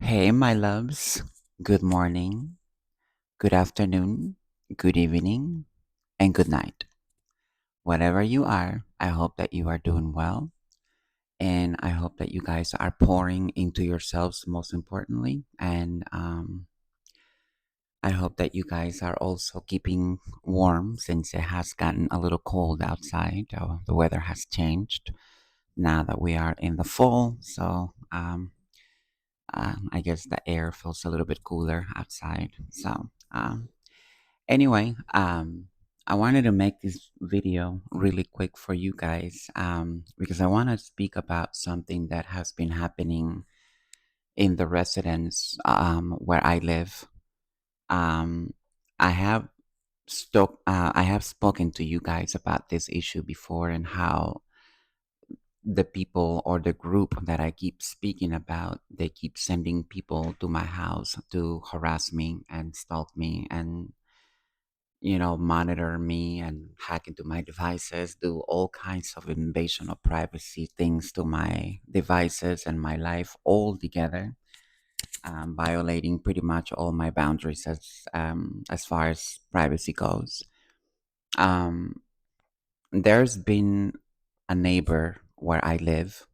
Hey, my loves. Good morning, good afternoon, good evening, and good night. Whatever you are, I hope that you are doing well. And I hope that you guys are pouring into yourselves, most importantly. And I hope that you guys are also keeping warm since it has gotten a little cold outside. The weather has changed now that we are in the fall. I guess the air feels a little bit cooler outside. Anyway, I wanted to make this video really quick for you guys because I want to speak about something that has been happening in the residence where I live. Um, I have I have spoken to you guys about this issue before and how the people or the group that I keep speaking about, they keep sending people to my house to harass me and stalk me and monitor me and hack into my devices, do all kinds of invasion of privacy things to my devices and my life all together, violating pretty much all my boundaries as far as privacy goes. Um, there's been a neighbor where I live,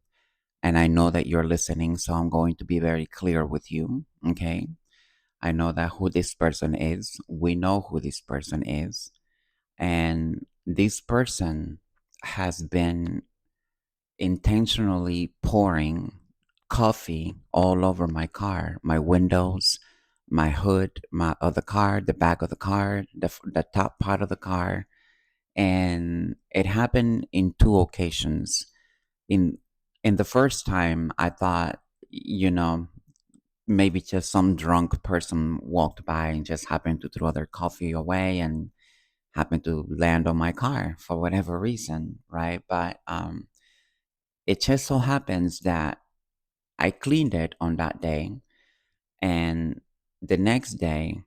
and I know that you're listening, so I'm going to be very clear with you. Okay. I know that who this person is. We know who this person is. And this person has been intentionally pouring coffee all over my car, my windows, my hood, of the car, the back of the car, the top part of the car. And it happened in two occasions. In in the first time, I thought, you know, maybe just some drunk person walked by and just happened to throw their coffee away and happened to land on my car for whatever reason, right? But it just so happens that I cleaned it on that day, and the next day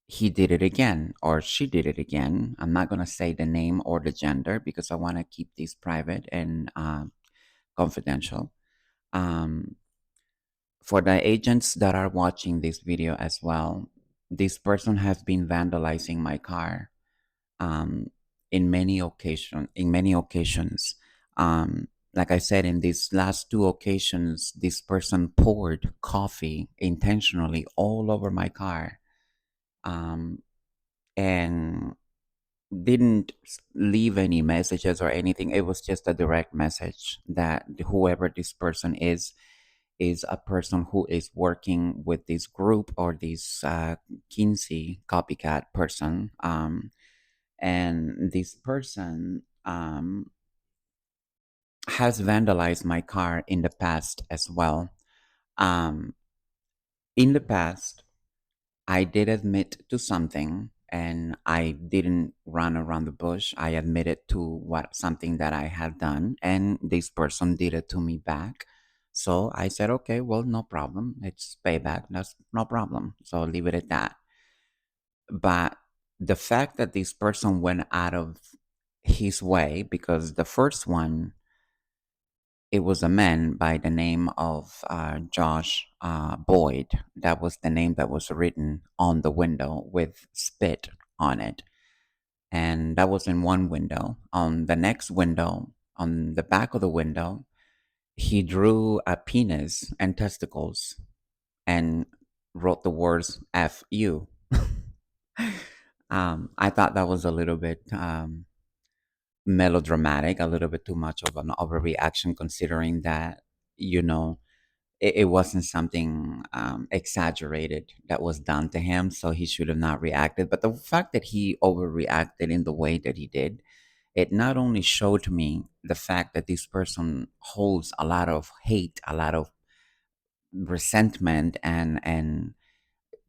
he did it again, or she did it again. I'm not gonna say the name or the gender because I want to keep this private and confidential. Um, for the agents that are watching this video as well, this person has been vandalizing my car um, in many occasions. Like I said, in these last two occasions, this person poured coffee intentionally all over my car, um, and didn't leave any messages or anything. It was just a direct message that whoever this person is a person who is working with this group or this Kinsey copycat person. And this person has vandalized my car in the past as well. Um, in the past, I did admit to something and I didn't run around the bush. I admitted to what something that I had done, and this person did it to me back. So I said, okay, well, no problem. It's payback. That's no problem. So leave it at that. But the fact that this person went out of his way, because the first one, it was a man by the name of Josh Boyd. That was the name that was written on the window with spit on it. And that was in one window. On the next window, on the back of the window, he drew a penis and testicles and wrote the words F U. I thought that was a little bit melodramatic, a little bit too much of an overreaction, considering that, you know, it wasn't something exaggerated that was done to him, so he should have not reacted. But the fact that he overreacted in the way that he did, it not only showed me the fact that this person holds a lot of hate, a lot of resentment, and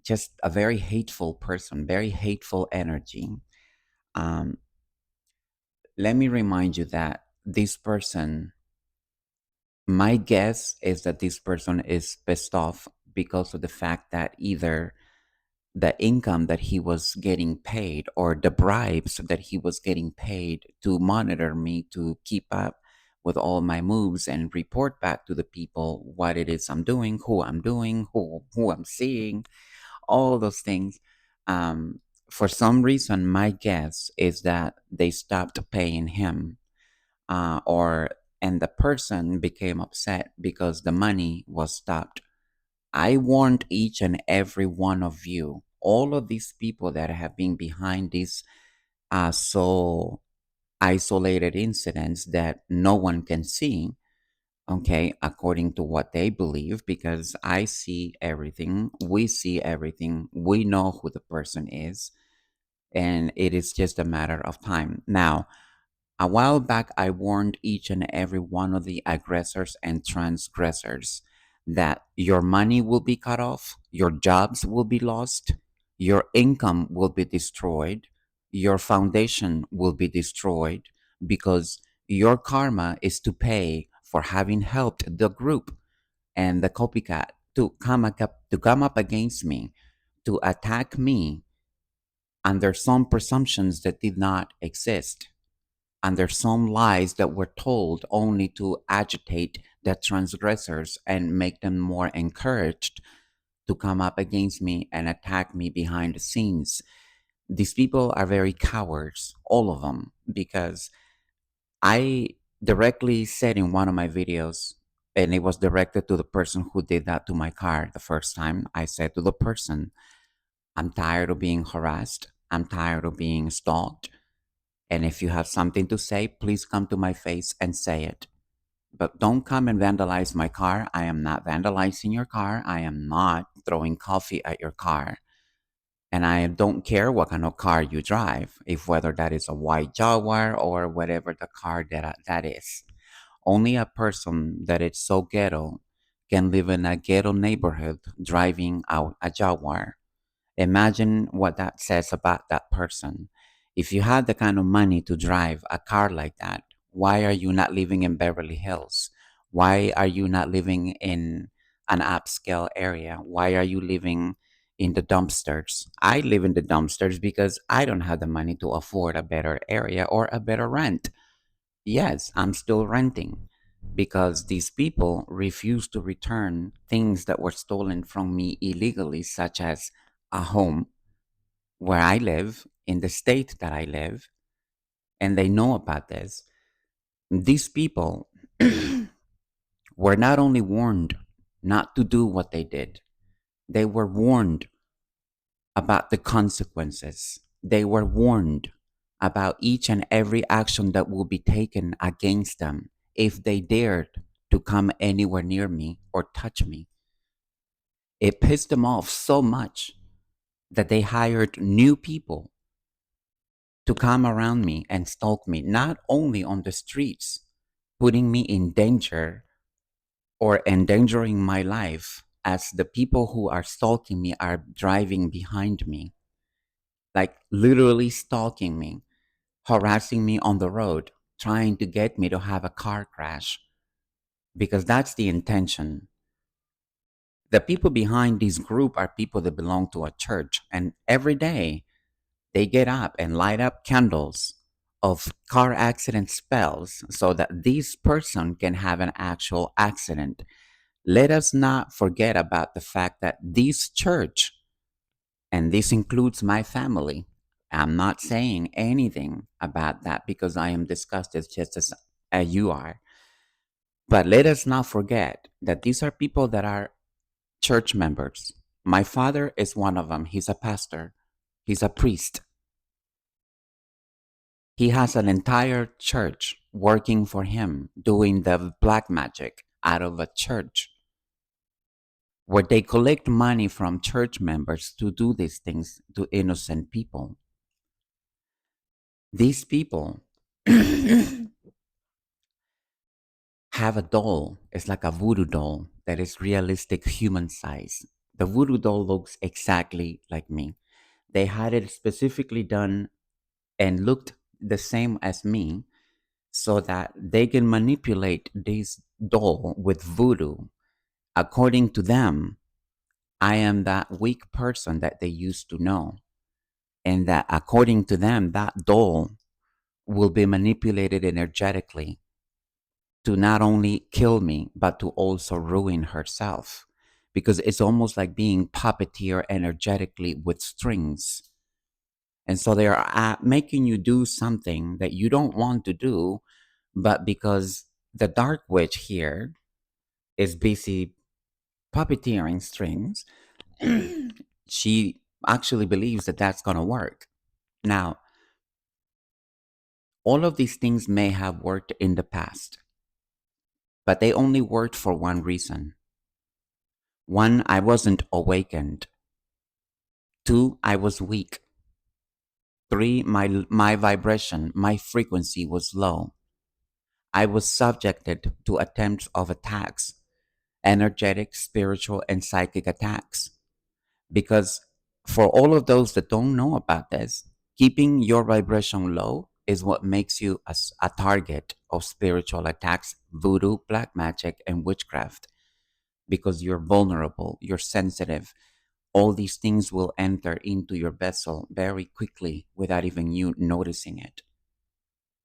just a very hateful person, very hateful energy. Um, Let me remind you that this person, my guess is that this person is pissed off because of the fact that either the income that he was getting paid or the bribes that he was getting paid to monitor me, to keep up with all my moves and report back to the people what it is I'm doing, who I'm seeing, all those things. Um, for some reason, my guess is that they stopped paying him, or and the person became upset because the money was stopped. I warned each and every one of you, all of these people that have been behind these so isolated incidents that no one can see, okay, according to what they believe, because I see everything, we see everything, we know who the person is, and it is just a matter of time. Now, a while back, I warned each and every one of the aggressors and transgressors that your money will be cut off, your jobs will be lost, your income will be destroyed, your foundation will be destroyed, because your karma is to pay for having helped the group and the copycat to come up against me, to attack me under some presumptions that did not exist, under some lies that were told only to agitate the transgressors and make them more encouraged to come up against me and attack me behind the scenes. These people are very cowards, all of them, because I directly said in one of my videos, and it was directed to the person who did that to my car the first time. I said to the person, I'm tired of being harassed. I'm tired of being stalked. And if you have something to say, please come to my face and say it. But don't come and vandalize my car. I am not vandalizing your car. I am not throwing coffee at your car. And I don't care what kind of car you drive, if whether that is a white Jaguar or whatever the car that is. Only a person that is so ghetto can live in a ghetto neighborhood driving out a Jaguar. Imagine what that says about that person. If you had the kind of money to drive a car like that, why are you not living in Beverly Hills? Why are you not living in an upscale area? Why are you living in the dumpsters? I live in the dumpsters because I don't have the money to afford a better area or a better rent. Yes, I'm still renting because these people refuse to return things that were stolen from me illegally, such as a home where I live, in the state that I live, and they know about this. These people were not only warned not to do what they did, they were warned about the consequences. They were warned about each and every action that will be taken against them if they dared to come anywhere near me or touch me. It pissed them off so much that they hired new people to come around me and stalk me, not only on the streets, putting me in danger or endangering my life, as the people who are stalking me are driving behind me, like literally stalking me, harassing me on the road, trying to get me to have a car crash, because that's the intention. The people behind this group are people that belong to a church, and every day they get up and light up candles of car accident spells so that this person can have an actual accident. Let us not forget about the fact that this church, and this includes my family, I'm not saying anything about that because I am disgusted just as you are. But let us not forget that these are people that are church members. My father is one of them. He's a pastor, he's a priest. He has an entire church working for him, doing the black magic out of a church where they collect money from church members to do these things to innocent people. These people have a doll. It's like a voodoo doll that is realistic human size. The voodoo doll looks exactly like me. They had it specifically done and looked the same as me so that they can manipulate this doll with voodoo. According to them, I am that weak person that they used to know. And that according to them, that doll will be manipulated energetically to not only kill me, but to also ruin herself. Because it's almost like being puppeteer energetically with strings. And so they're making you do something that you don't want to do, but because the dark witch here is busy puppeteering strings, she actually believes that that's going to work. Now, all of these things may have worked in the past, but they only worked for one reason. One, I wasn't awakened. Two, I was weak. Three, my vibration, my frequency was low. I was subjected to attempts of attacks, energetic, spiritual, and psychic attacks. Because for all of those that don't know about this, keeping your vibration low is what makes you a target of spiritual attacks, voodoo, black magic, and witchcraft. Because you're vulnerable, you're sensitive. All these things will enter into your vessel very quickly without even you noticing it.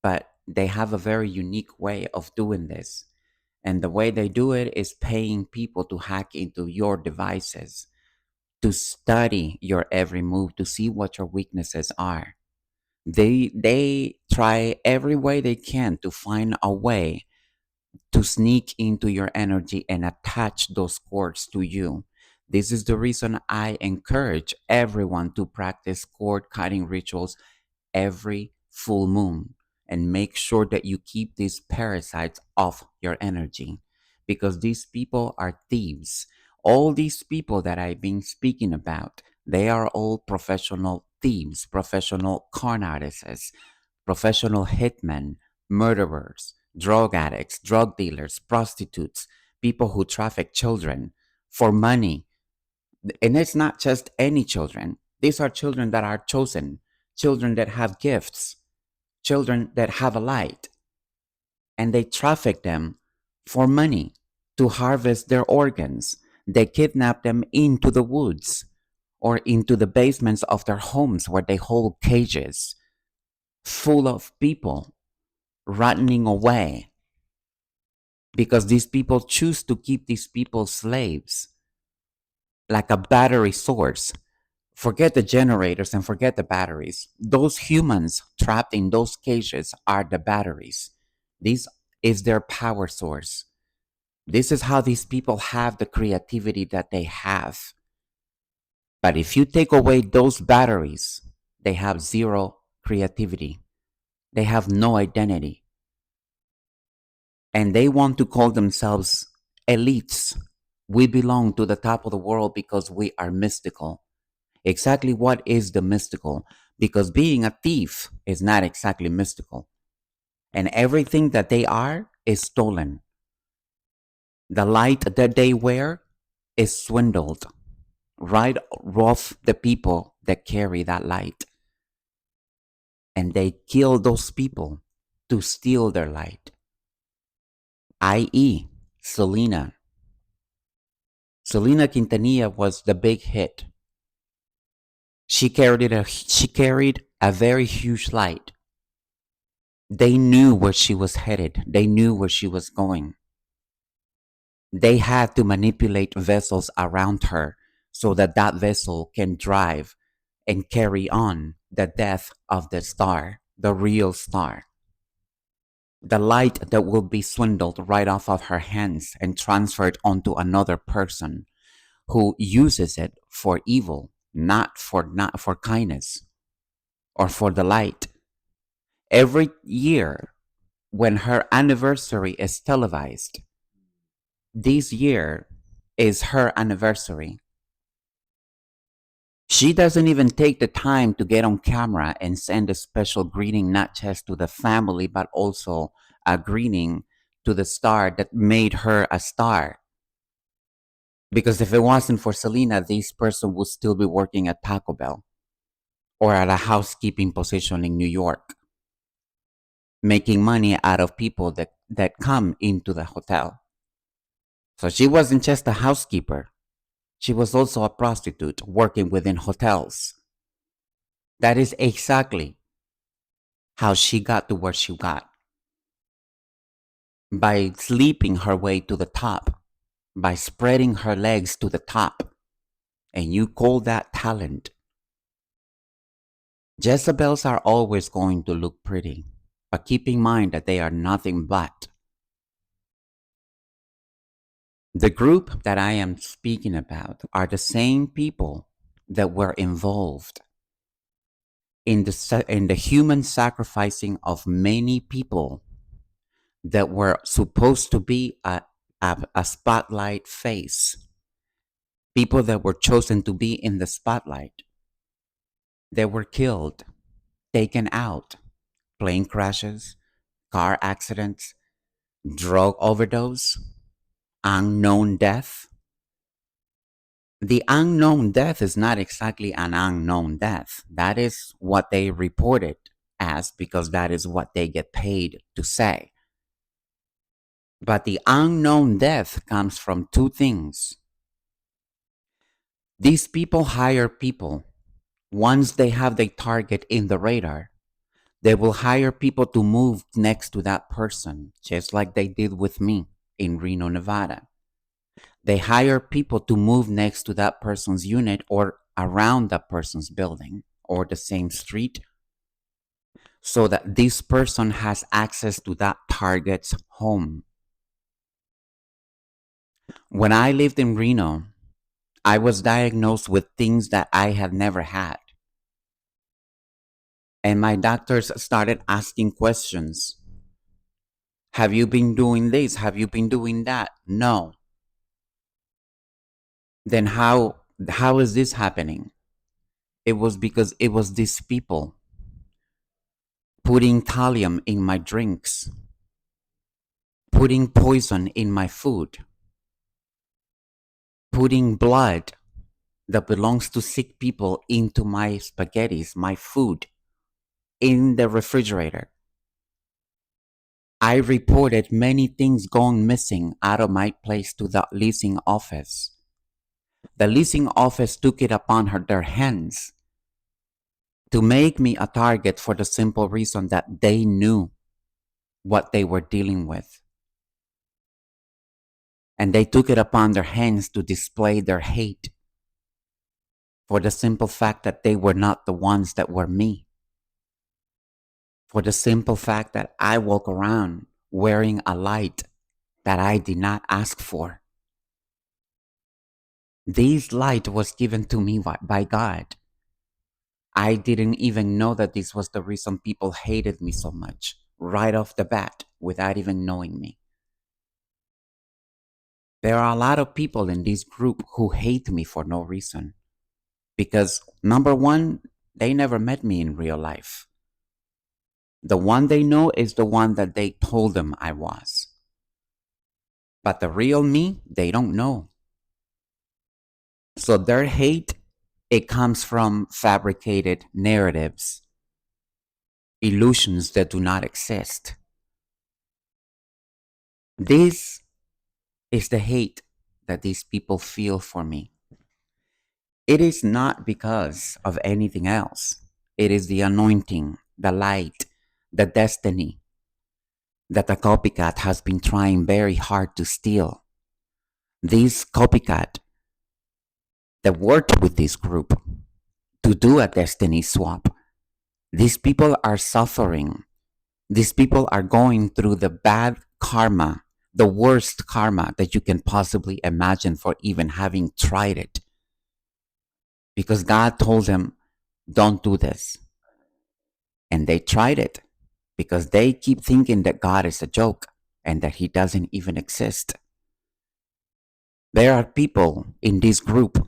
But they have a very unique way of doing this. And the way they do it is paying people to hack into your devices, to study your every move, to see what your weaknesses are. They try every way they can to find a way to sneak into your energy and attach those cords to you. This is the reason I encourage everyone to practice cord cutting rituals every full moon and make sure that you keep these parasites off your energy, because these people are thieves. All these people that I've been speaking about, they are all professional thieves, professional con artists, professional hitmen, murderers, drug addicts, drug dealers, prostitutes, people who traffic children for money. And it's not just any children. These are children that are chosen, children that have gifts, children that have a light, and they traffic them for money to harvest their organs. They kidnap them into the woods or into the basements of their homes where they hold cages full of people running away, because these people choose to keep these people slaves like a battery source. Forget the generators and forget the batteries. Those humans trapped in those cages are the batteries. This is their power source. This is how these people have the creativity that they have. But if you take away those batteries, they have zero creativity. They have no identity. And they want to call themselves elites. We belong to the top of the world because we are mystical. Exactly what is the mystical? Because being a thief is not exactly mystical. And everything that they are is stolen. The light that they wear is swindled right off the people that carry that light. And they kill those people to steal their light, i.e., Selena. Selena Quintanilla was the big hit. She carried a very huge light. They knew where she was headed. They knew where she was going. They had to manipulate vessels around her so that that vessel can drive and carry on the death of the star, the real star. The light that will be swindled right off of her hands and transferred onto another person who uses it for evil, not for kindness or for the light. Every year when her anniversary is televised, this year is her anniversary. She doesn't even take the time to get on camera and send a special greeting, not just to the family, but also a greeting to the star that made her a star. Because if it wasn't for Selena, this person would still be working at Taco Bell or at a housekeeping position in New York, making money out of people that come into the hotel. So she wasn't just a housekeeper. She was also a prostitute working within hotels. That is exactly how she got to where she got. by sleeping her way to the top, by spreading her legs to the top, and you call that talent. Jezebels are always going to look pretty, but keep in mind that they are nothing but. The group that I am speaking about are the same people that were involved in the human sacrificing of many people that were supposed to be a spotlight face, people that were chosen to be in the spotlight. They were killed, taken out, plane crashes, car accidents, drug overdose, unknown death. The unknown death is not exactly an unknown death. That is what they reported as because that is what they get paid to say. But the unknown death comes from two things. These people hire people. Once they have their target in the radar, they will hire people to move next to that person, just like they did with me in Reno, Nevada. They hire people to move next to that person's unit or around that person's building or the same street so that this person has access to that target's home. When I lived in Reno, I was diagnosed with things that I had never had. And my doctors started asking questions. Have you been doing this? Have you been doing that? No. Then how is this happening? It was because it was these people putting thallium in my drinks, putting poison in my food, putting blood that belongs to sick people into my spaghettis, my food, in the refrigerator. I reported many things going missing out of my place to the leasing office. The leasing office took it upon their hands to make me a target for the simple reason that they knew what they were dealing with. And they took it upon their hands to display their hate for the simple fact that they were not the ones that were me. For the simple fact that I walk around wearing a light that I did not ask for. This light was given to me by God. I didn't even know that this was the reason people hated me so much right off the bat without even knowing me. There are a lot of people in this group who hate me for no reason. Because number one, they never met me in real life. The one they know is the one that they told them I was. But the real me, they don't know. So their hate, it comes from fabricated narratives, illusions that do not exist. This is the hate that these people feel for me. It is not because of anything else. It is the anointing, the light, the destiny that the copycat has been trying very hard to steal. This copycat that worked with this group to do a destiny swap. These people are suffering. These people are going through the bad karma, the worst karma that you can possibly imagine for even having tried it. Because God told them, don't do this. And they tried it because they keep thinking that God is a joke and that He doesn't even exist. There are people in this group.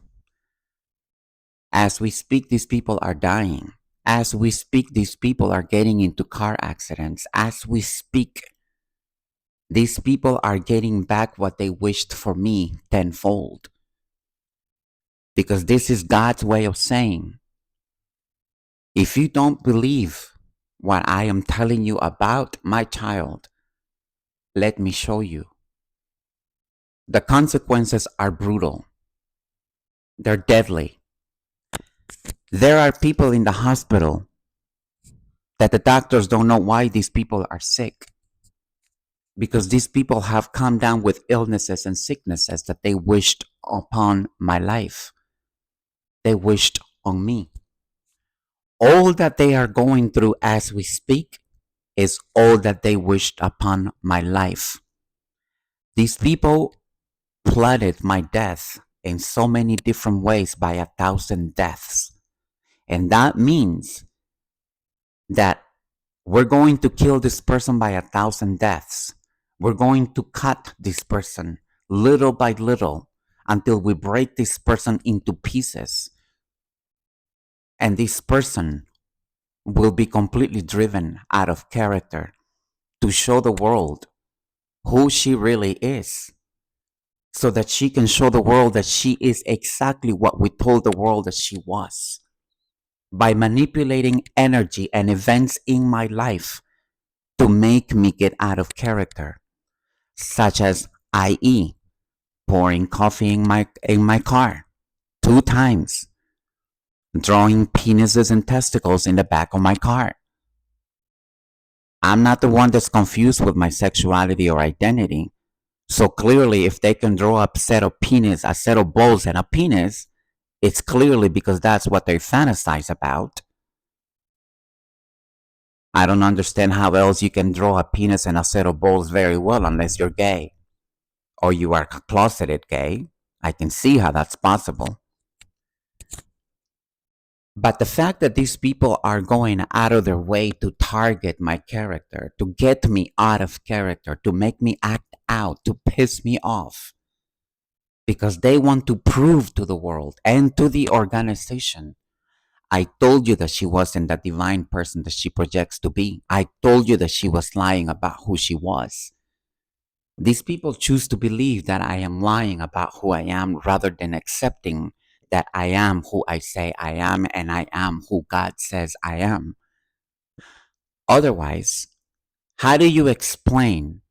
As we speak, these people are dying. As we speak, these people are getting into car accidents. As we speak, these people are getting back what they wished for me tenfold. Because this is God's way of saying, if you don't believe what I am telling you about my child, let me show you. The consequences are brutal. They're deadly. There are people in the hospital that the doctors don't know why these people are sick. because these people have come down with illnesses and sicknesses that they wished upon my life. They wished on me. All that they are going through as we speak is all that they wished upon my life. These people plotted my death in so many different ways by 1,000 deaths. And that means that we're going to kill this person by 1,000 deaths. We're going to cut this person little by little until we break this person into pieces. And this person will be completely driven out of character to show the world who she really is, so that she can show the world that she is exactly what we told the world that she was. By manipulating energy and events in my life to make me get out of character, such as, i.e., pouring coffee in my car 2 times, drawing penises and testicles in the back of my car. I'm not the one that's confused with my sexuality or identity. So clearly, if they can draw a set of penis, a set of balls and a penis, it's clearly because that's what they fantasize about. I don't understand how else you can draw a penis and a set of balls very well unless you're gay or you are closeted gay. I can see how that's possible. But the fact that these people are going out of their way to target my character, to get me out of character, to make me act out, to piss me off, because they want to prove to the world and to the organization, I told you that she wasn't the divine person that she projects to be. I told you that she was lying about who she was. These people choose to believe that I am lying about who I am rather than accepting that I am who I say I am and I am who God says I am. Otherwise, how do you explain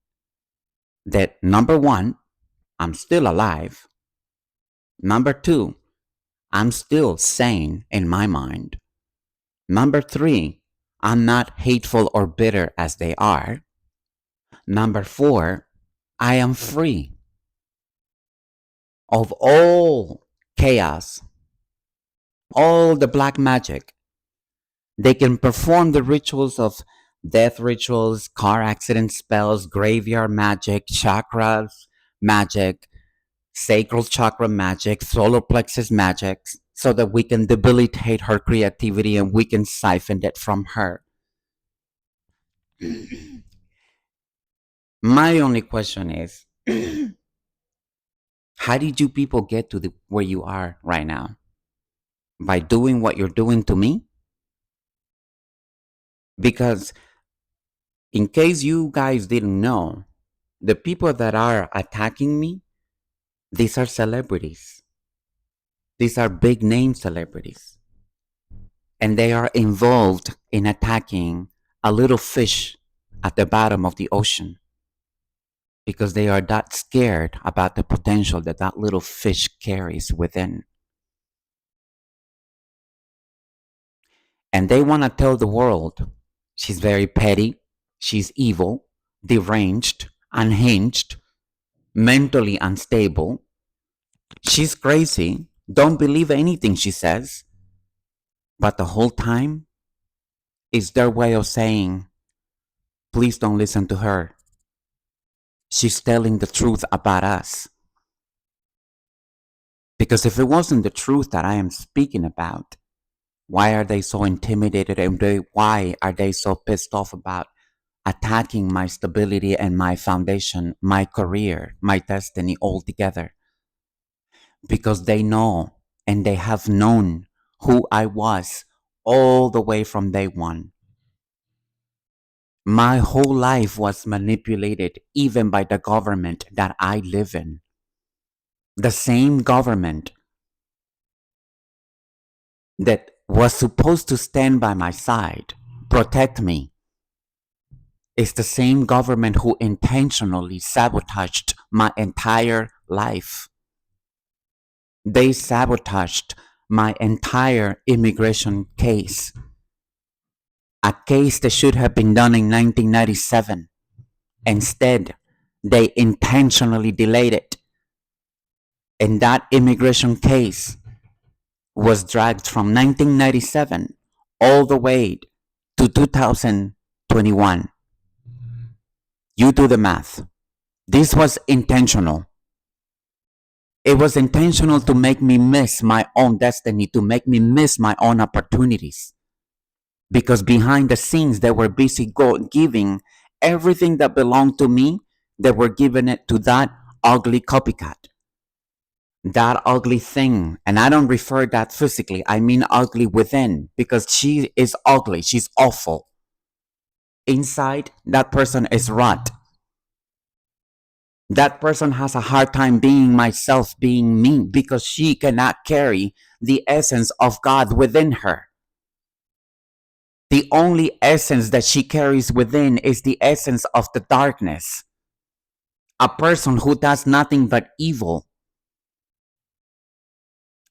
that, number one, I'm still alive? Number two, I'm still sane in my mind. Number three, I'm not hateful or bitter as they are. Number four, I am free of all chaos, all the black magic. They can perform the rituals of death rituals, car accident spells, graveyard magic, chakras magic, sacral chakra magic, solar plexus magic, so that we can debilitate her creativity and we can siphon it from her. My only question is, how did you people get to where you are right now? By doing what you're doing to me? Because in case you guys didn't know, the people that are attacking me, these are celebrities. These are big name celebrities. And they are involved in attacking a little fish at the bottom of the ocean because they are that scared about the potential that that little fish carries within. And they want to tell the world she's very petty, she's evil, deranged, unhinged, mentally unstable. She's crazy. Don't believe anything she says. But the whole time is their way of saying, please don't listen to her. She's telling the truth about us. Because if it wasn't the truth that I am speaking about, why are they so intimidated and why are they so pissed off about attacking my stability and my foundation, my career, my destiny altogether? Because they know and they have known who I was all the way from day one. My whole life was manipulated even by the government that I live in. The same government that was supposed to stand by my side, protect me, is the same government who intentionally sabotaged my entire life. They sabotaged my entire immigration case, a case that should have been done in 1997. Instead, they intentionally delayed it. And that immigration case was dragged from 1997 all the way to 2021. You do the math. This was intentional. It was intentional to make me miss my own destiny, to make me miss my own opportunities. Because behind the scenes, they were busy giving everything that belonged to me, they were giving it to that ugly copycat, that ugly thing. And I don't refer that physically, I mean ugly within, because she is ugly, she's awful. Inside, that person is rot. That person has a hard time being myself, being me, because she cannot carry the essence of God within her. The only essence that she carries within is the essence of the darkness. A person who does nothing but evil.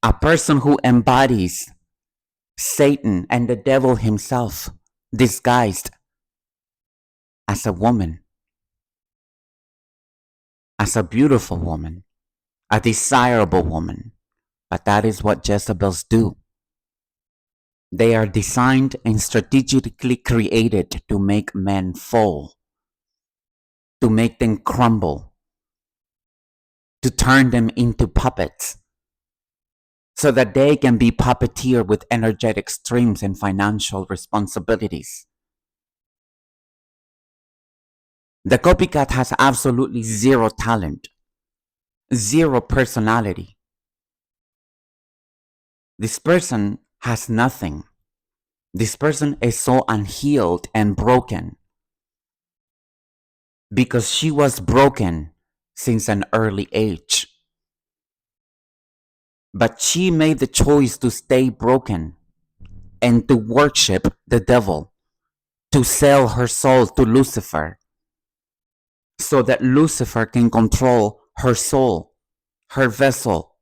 A person who embodies Satan and the devil himself, disguised as a woman, as a beautiful woman, a desirable woman. But that is what Jezebels do. They are designed and strategically created to make men fall, to make them crumble, to turn them into puppets, so that they can be puppeteered with energetic streams and financial responsibilities. The copycat has absolutely zero talent, zero personality. This person has nothing. This person is so unhealed and broken because she was broken since an early age. But she made the choice to stay broken and to worship the devil, to sell her soul to Lucifer, so that Lucifer can control her soul, her vessel.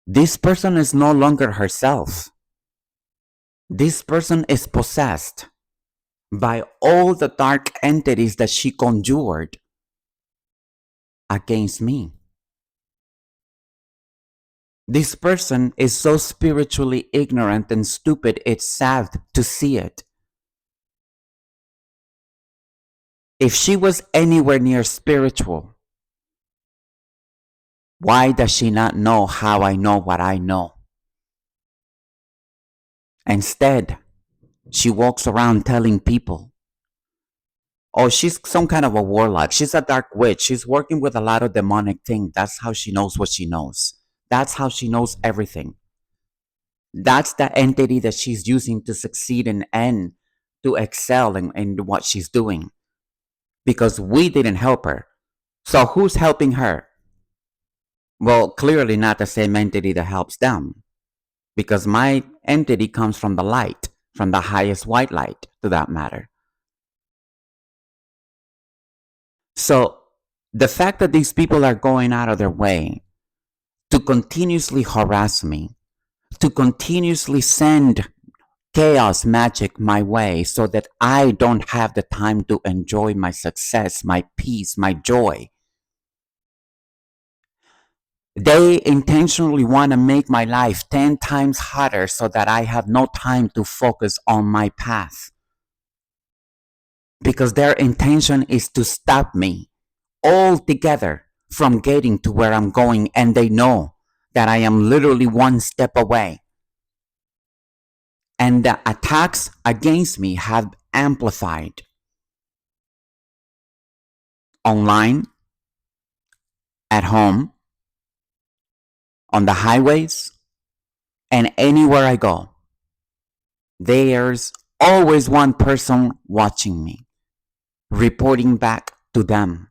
This person is no longer herself. This person is possessed by all the dark entities that she conjured against me. This person is so spiritually ignorant and stupid, it's sad to see it. If she was anywhere near spiritual, why does she not know how I know what I know? Instead, she walks around telling people, oh, she's some kind of a warlock. She's a dark witch. She's working with a lot of demonic things. That's how she knows what she knows. That's how she knows everything. That's the entity that she's using to succeed and to excel in what she's doing. Because we didn't help her. So who's helping her? Well, clearly not the same entity that helps them. Because my entity comes from the light, from the highest white light, to that matter. So the fact that these people are going out of their way to continuously harass me, to continuously send chaos magic my way so that I don't have the time to enjoy my success, my peace, my joy. They intentionally want to make my life 10 times harder so that I have no time to focus on my path. Because their intention is to stop me altogether from getting to where I'm going, and they know that I am literally one step away. And the attacks against me have amplified online, at home, on the highways, and anywhere I go. There's always one person watching me, reporting back to them.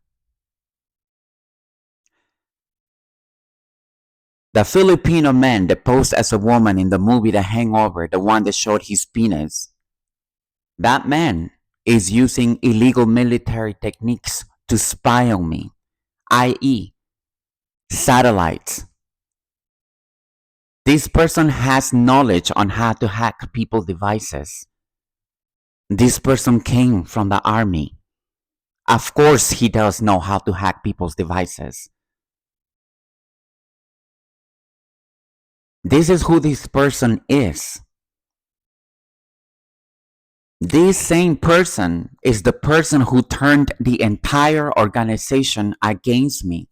The Filipino man that posed as a woman in the movie The Hangover, the one that showed his penis, that man is using illegal military techniques to spy on me, i.e., satellites. This person has knowledge on how to hack people's devices. This person came from the army. Of course, he does know how to hack people's devices. This is who this person is. This same person is the person who turned the entire organization against me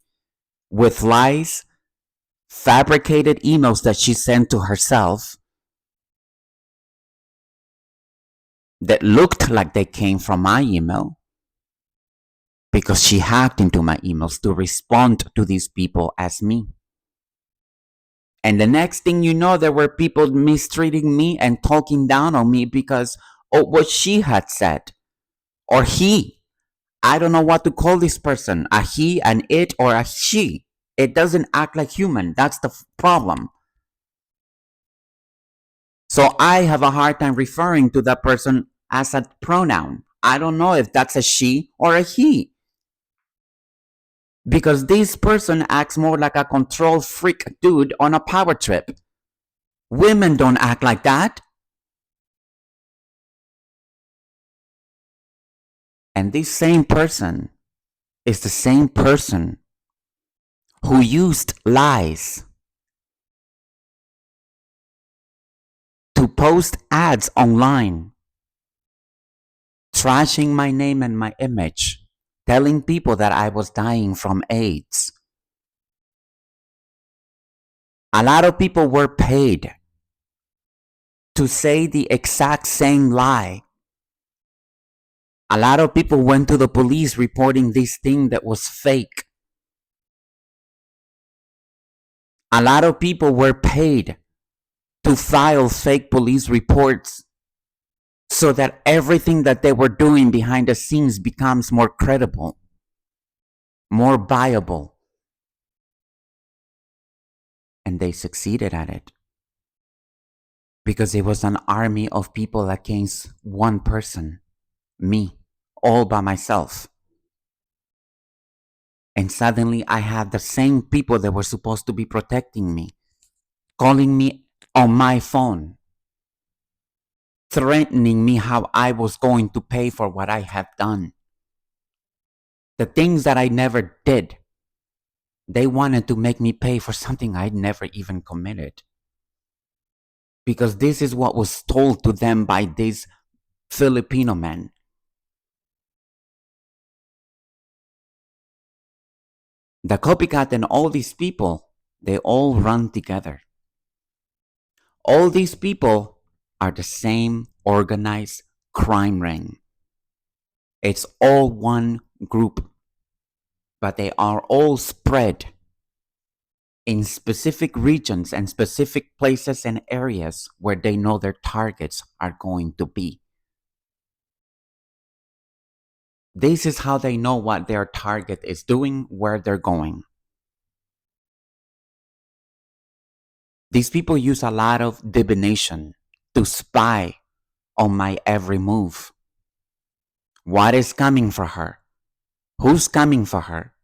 with lies, fabricated emails that she sent to herself that looked like they came from my email because she hacked into my emails to respond to these people as me. And the next thing you know, there were people mistreating me and talking down on me because of what she had said. Or he. I don't know what to call this person. A he, an it, or a she. It doesn't act like human. That's the problem. So I have a hard time referring to that person as a pronoun. I don't know if that's a she or a he. Because this person acts more like a control freak dude on a power trip. Women don't act like that. And this same person is the same person who used lies to post ads online, trashing my name and my image, telling people that I was dying from AIDS. A lot of people were paid to say the exact same lie. A lot of people went to the police reporting this thing that was fake. A lot of people were paid to file fake police reports so that everything that they were doing behind the scenes becomes more credible, more viable. And they succeeded at it because it was an army of people against one person, me, all by myself. And suddenly I had the same people that were supposed to be protecting me calling me on my phone, threatening me how I was going to pay for what I had done. The things that I never did, they wanted to make me pay for something I'd never even committed. Because this is what was told to them by these Filipino men. The copycat and all these people, they all run together. All these people are the same organized crime ring. It's all one group, but they are all spread in specific regions and specific places and areas where they know their targets are going to be. This is how they know what their target is doing, where they're going. These people use a lot of divination to spy on my every move. What is coming for her? Who's coming for her?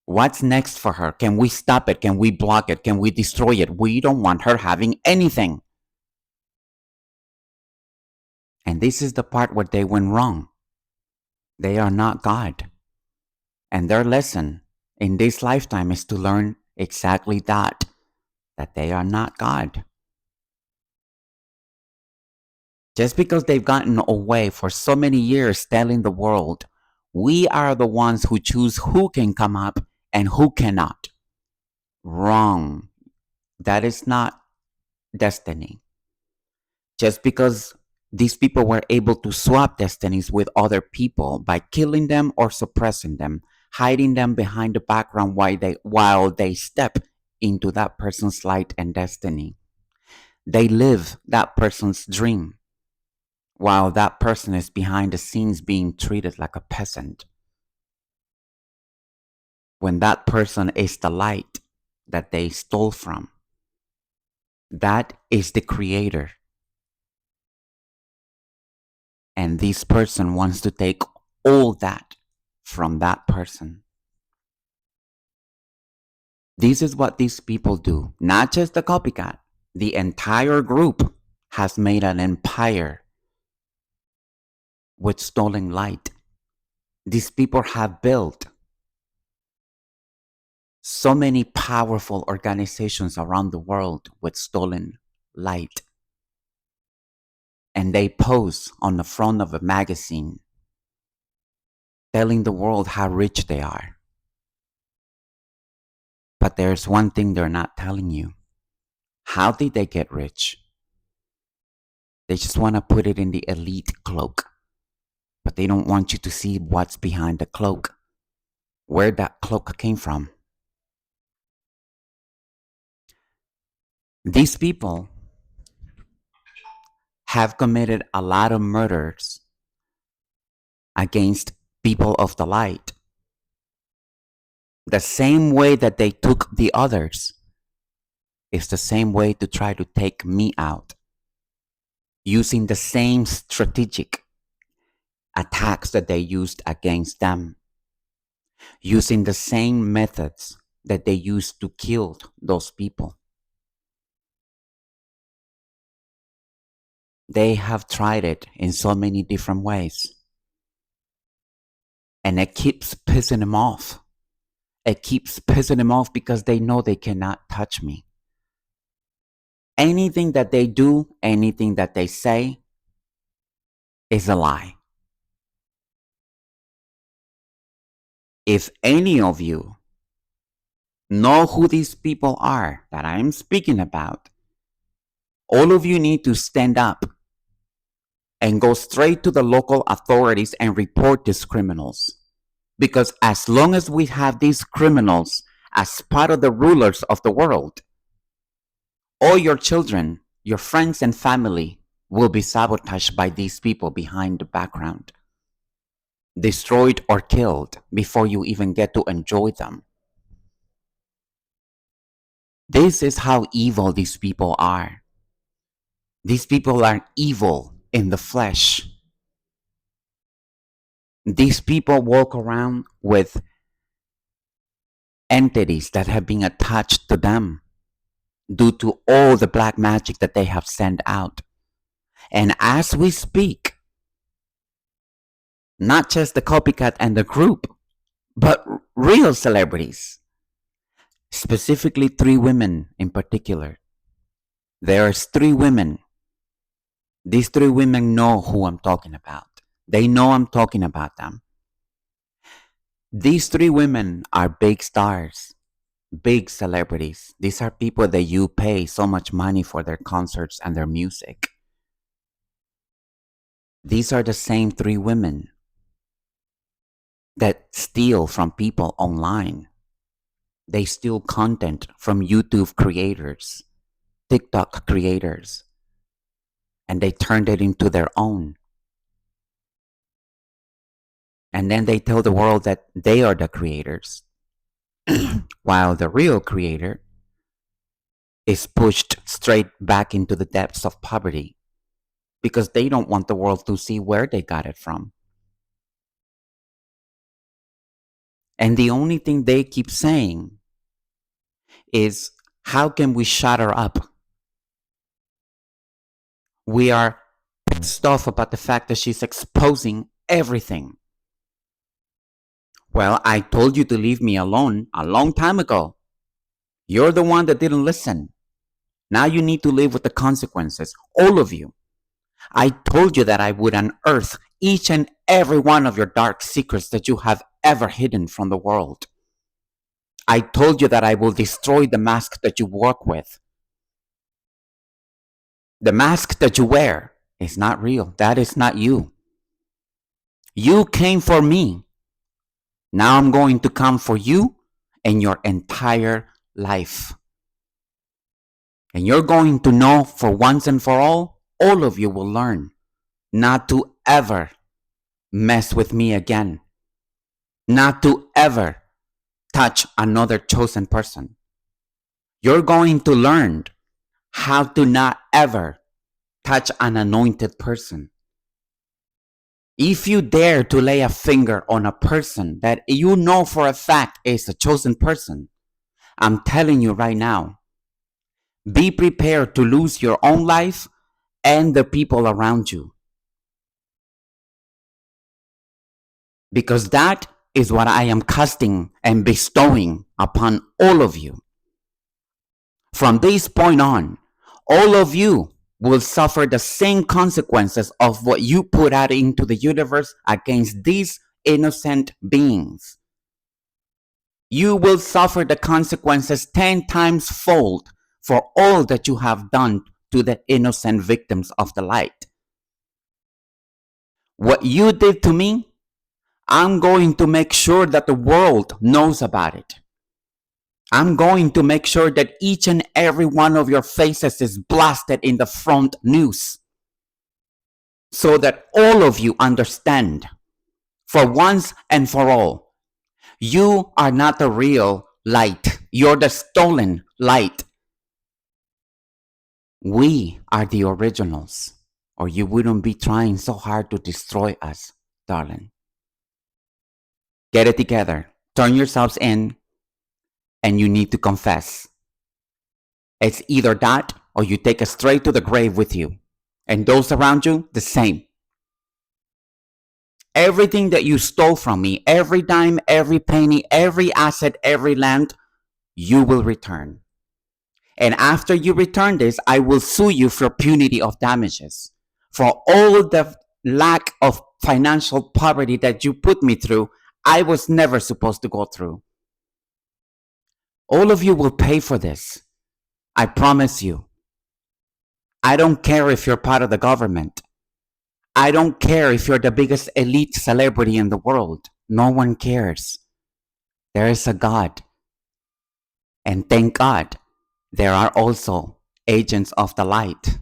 What's next for her? Can we stop it? Can we block it? Can we destroy it? We don't want her having anything. And this is the part where they went wrong. They are not God. And their lesson in this lifetime is to learn exactly that they are not God. Just because they've gotten away for so many years telling the world, we are the ones who choose who can come up and who cannot. Wrong. That is not destiny. Just because these people were able to swap destinies with other people by killing them or suppressing them, hiding them behind the background while they step into that person's light and destiny. They live that person's dream while that person is behind the scenes being treated like a peasant. When that person is the light that they stole from, that is the creator. And this person wants to take all that from that person. This is what these people do. Not just the copycat. The entire group has made an empire with stolen light. These people have built so many powerful organizations around the world with stolen light. And they pose on the front of a magazine telling the world how rich they are. But there's one thing they're not telling you. How did they get rich? They just want to put it in the elite cloak. But they don't want you to see what's behind the cloak, where that cloak came from. These people have committed a lot of murders against people of the light. The same way that they took the others is the same way to try to take me out, using the same strategic attacks that they used against them, using the same methods that they used to kill those people. They have tried it in so many different ways. And it keeps pissing them off. It keeps pissing them off because they know they cannot touch me. Anything that they do, anything that they say is a lie. If any of you know who these people are that I'm speaking about, all of you need to stand up and go straight to the local authorities and report these criminals. Because as long as we have these criminals as part of the rulers of the world, all your children, your friends and family will be sabotaged by these people behind the background, destroyed or killed before you even get to enjoy them. This is how evil these people are. These people are evil in the flesh. These people walk around with entities that have been attached to them due to all the black magic that they have sent out. And as we speak, not just the copycat and the group, but real celebrities, specifically 3 women in particular. There's 3 women. These 3 women know who I'm talking about. They know I'm talking about them. These 3 women are big stars, big celebrities. These are people that you pay so much money for their concerts and their music. These are the same 3 women that steal from people online. They steal content from YouTube creators, TikTok creators, and they turned it into their own. And then they tell the world that they are the creators, while the real creator is pushed straight back into the depths of poverty because they don't want the world to see where they got it from. And the only thing they keep saying is, how can we shut her up? We are pissed off about the fact that she's exposing everything. Well, I told you to leave me alone a long time ago. You're the one that didn't listen. Now you need to live with the consequences, all of you. I told you that I would unearth each and every one of your dark secrets that you have ever hidden from the world. I told you that I will destroy the mask that you work with. The mask that you wear is not real. That is not you. You came for me. Now I'm going to come for you and your entire life. And you're going to know for once and for all of you will learn not to ever mess with me again. Not to ever touch another chosen person. You're going to learn how to not ever touch an anointed person. If you dare to lay a finger on a person that you know for a fact is a chosen person, I'm telling you right now, be prepared to lose your own life and the people around you. because that is what I am casting and bestowing upon all of you. From this point on, all of you will suffer the same consequences of what you put out into the universe against these innocent beings. You will suffer the consequences 10 times fold for all that you have done to the innocent victims of the light. What you did to me, I'm going to make sure that the world knows about it. I'm going to make sure that each and every one of your faces is blasted in the front news so that all of you understand, for once and for all, you are not the real light. You're the stolen light. We are the originals, or you wouldn't be trying so hard to destroy us, darling. Get it together. Turn yourselves in, and you need to confess. It's either that or you take it straight to the grave with you. And those around you, the same. Everything that you stole from me, every dime, every penny, every asset, every land, you will return. And after you return this, I will sue you for punity of damages. For all the lack of financial poverty that you put me through, I was never supposed to go through. All of you will pay for this. I promise you. I don't care if you're part of the government. I don't care if you're the biggest elite celebrity in the world. No one cares. There is a God. And thank God, there are also agents of the light.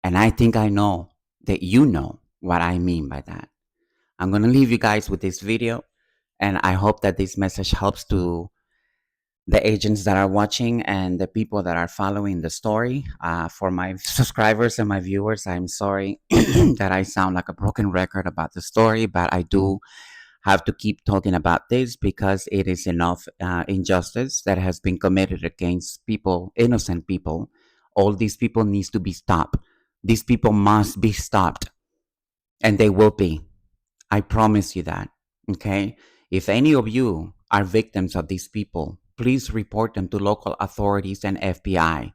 And I think I know that you know what I mean by that. I'm going to leave you guys with this video. And I hope that this message helps to the agents that are watching and the people that are following the story. For my subscribers and my viewers, I'm sorry that I sound like a broken record about the story, but I do have to keep talking about this because it is enough injustice that has been committed against people, innocent people. All these people needs to be stopped. These people must be stopped, and they will be. I promise you that. Okay? If any of you are victims of these people, please report them to local authorities and FBI.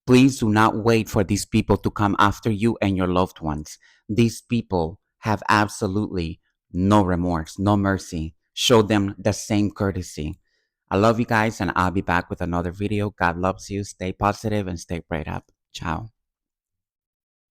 Please do not wait for these people to come after you and your loved ones. These people have absolutely no remorse, no mercy. Show them the same courtesy. I love you guys, and I'll be back with another video. God loves you. Stay positive and stay prayed up. Ciao.